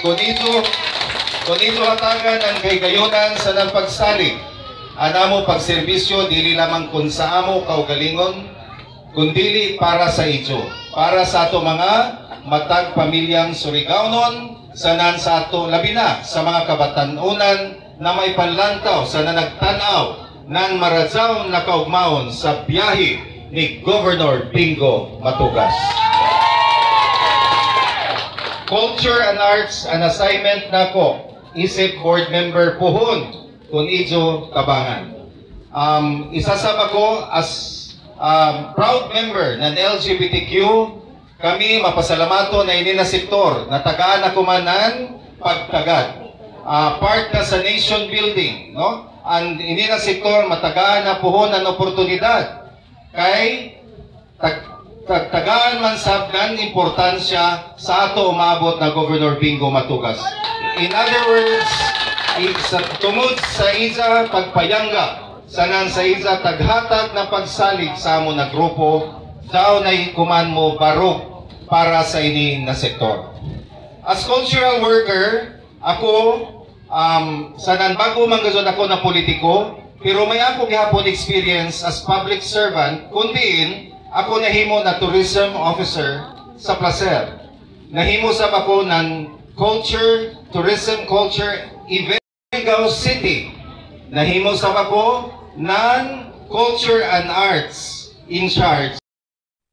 Kunito hatagan ang kaygayonan sa nagpagsalig. Anamo pagserbisyo dili lamang kun sa amo kaugalingon, kundili para sa ijo, para sa ato mga matag pamilyang Surigaunon, sanan sa ato labi na sa mga kabatanunan na may panlantaw sa nanagtanaw ng maradzaw na kaugmaon sa biyahe ni Governor Bingo Matugas. Culture and Arts an assignment nako isip board member puhon kun ijo tabangan. Isasama ko as proud member ng LGBTQ. Kami mapasalamato na ini na sektor na tagaan na kumanan pagtagad. Part na sa nation building, no? And ini na sektor matagaan na puhon ang oportunidad kay tagaan man sabdan importansya sa ato umabot na Governor Bingo Matugas. In other words, tungod sa isa pagpayangga sanan sa isa taghatag na pagsalig sa amo na grupo daw na kuman mo barok para sa ini na sektor. As cultural worker, ako sanan bago man gazon ako na politiko, pero may ako gihapon experience as public servant kundiin ako nahimo na tourism officer sa Placer. Nahimo sa ako ng tourism culture event Surigao City. Nahimo sa ako ng Culture and Arts in charge.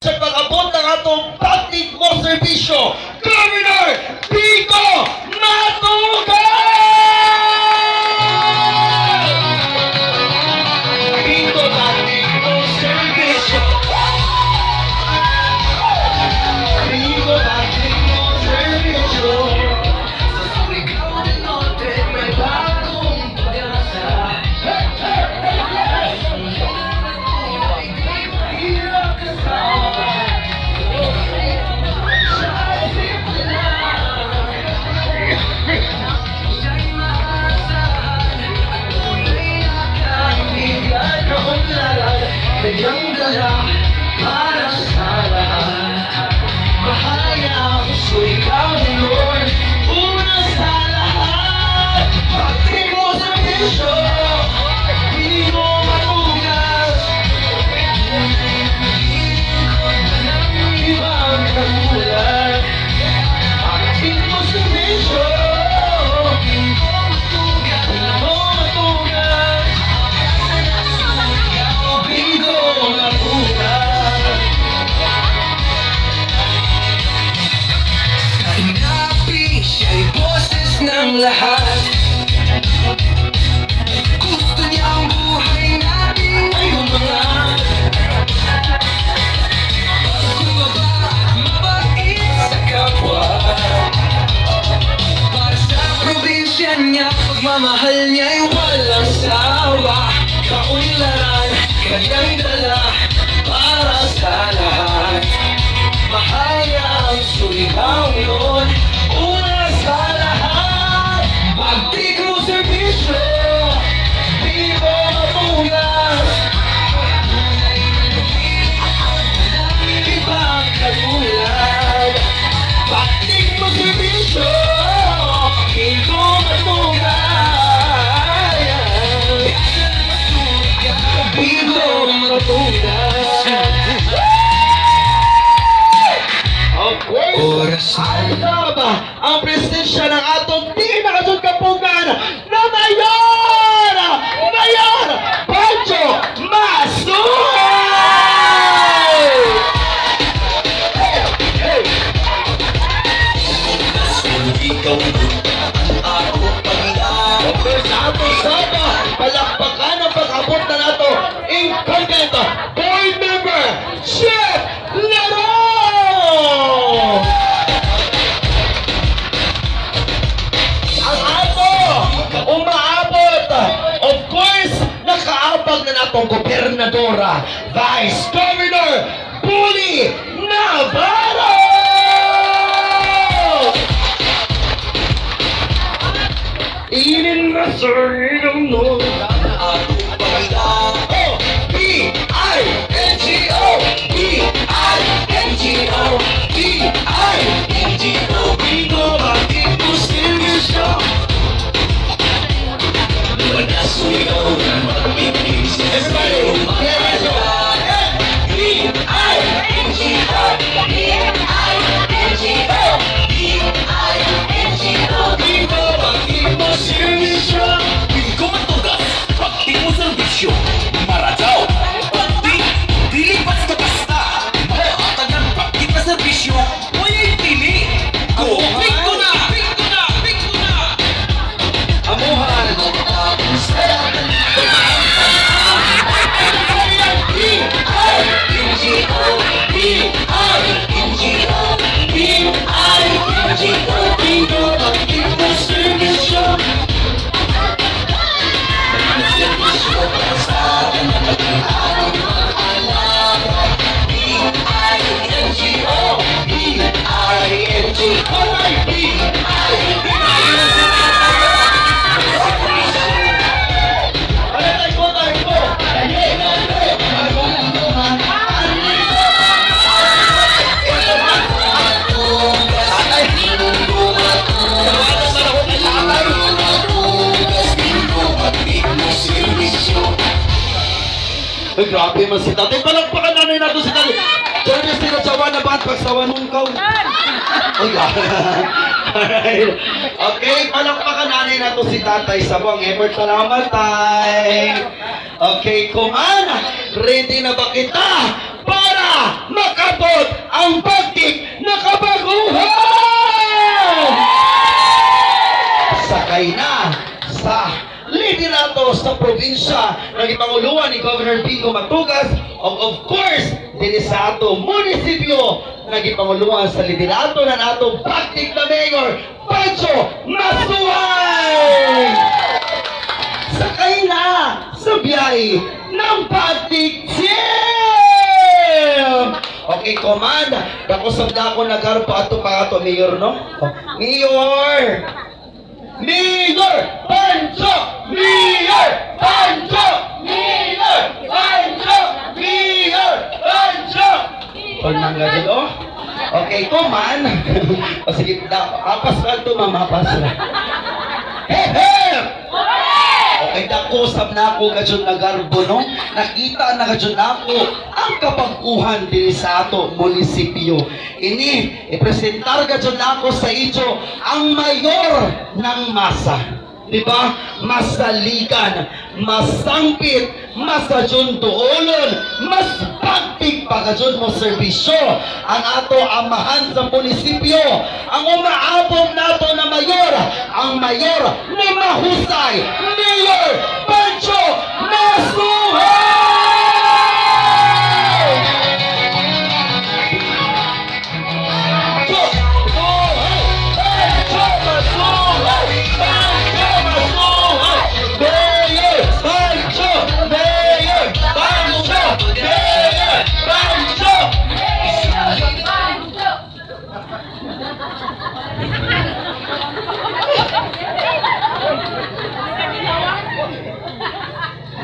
Sa pag-abot ng atong public mo serbisyo, Governor Bingo Matugas! Bingo public mo serbisyo. Bingo public mo serbisyo. Sa Surigao del Norte may bagong pag-asa. Yang dala para sa lahat. Mahayang Surigao del Norte, una sa lahat. Pagting mo sa bisyo, di mo matugas. Nang ibang kagulan, pagting mo sa bisyo, di mo matugas. Siya'y boses ng lahat. Gusto niya ang buhay natin ngayong mga kumaba, mabait sa kapwa. Para sa probinsya niya, pagmamahal niya'y walang sawa. Kaunlaran, kanyang dala para sa lahat. Mahaya ang Surigao yun, una sa lahat. Pagtik mo serbisyo, di mo matugas. Ibang katulad. Pagtik mo serbisyo, di mo matugas. Di mo matugas. Oras na ba ang presensya ng atong di nakasod kapugan na Mayor Pancho Masuay! Ikaw ang ako pag-iaan. Sama-sama, palakpakan ang pag-abot na nato incumbent board member Chef Laro! Ang ato umaabot, of course, nakaabag na natong gobernadora, Vice Governor Bully Navarro! Inin na sa'yo no B-I-N-G-O B-I-N-G-O B-I-N-G-O Bingo, bakit mo sila Ay, grabe man si tatay. Palagpakan nanay nato si tatay. Jervis, tinatsawa na ba at pagsawa nung kaw? Ay, alright. Okay, palagpakan nanay nato si tatay sa buwang effort. Salamat, tay. Okay, kumana. Ready na ba kita para makabot ang pagtik na kabaguhan? Sakay na sa liderato sa probinsya ng ipanguluan ni Governor Bingo Matugas of course din sa ato munisipyo nagipanguluan sa liderato ng atong pagtik na Mayor Pancho Masuhay. Sakay na sa biyahe ng pagtik team. Okay, command. Dako sabda ko nagharpa ato pa ato Mayor, no? Mayor! Mayor Pancho! Mayor Pancho! Mayor Pancho! Mayor Pancho! Pag nanggagod, oh? Okay, command. O sige, apas ka ito, mamapas na. Hep, hep! Okay, dakusap na ako kadyon na garbo, no? Nakita na kadyon na ako ang kapagkuhan din sa ato munisipyo. Ini, ipresentar kadyon na ako sa inyo ang mayor ng masa. Diba? Masaligan, masangpit, masadyon doolon, mas pagpig pa kadyon mo serbisyo ang ato amahan sa munisipyo. Ang umaabot nato na mayor, ang mayor na mahusay, Mayor Pancho Masuhay!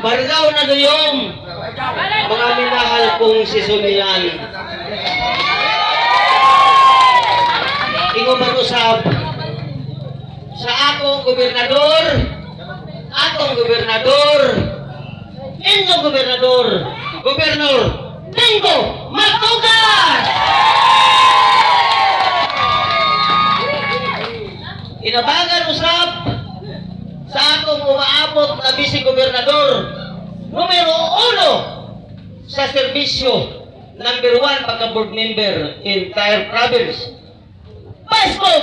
Bardaw na doyong mga minahal kong sisunian. Ingo mag-usap sa akong gobernador, inyong gobernador, Gobernador Bingo Matugas! Inabangan usap sa akong umaabot na vice-gobernador numero 1 sa serbisyo, number 1 pagka-board member in entire province, Pasko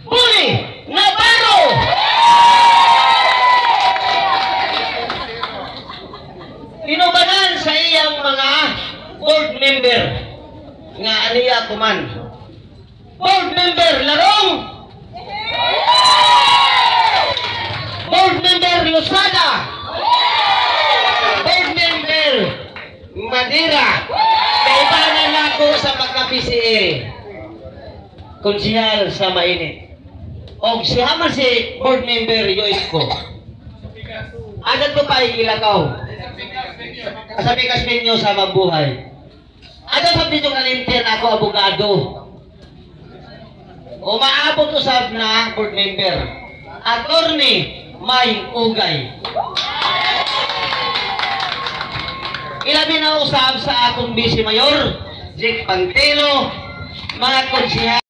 Bully Navarro! Inubanan sa iyang mga board member nga aniya kuman. Board member Larong, Board member Losada, Board member Madira, kaibanan ako sa pagka-PCA, konsihal sa mainit. O siya man si board member Yoisko. Agad ko pa ilakaw. Sa Pikas Minyo sa mabuhay. Agad pa dito kalintian ako abogado. Umaabot usab na board member. Attorney May Ugay. Ilabi na usab sa akong vice mayor, Jake Pantelo, mga konsihal,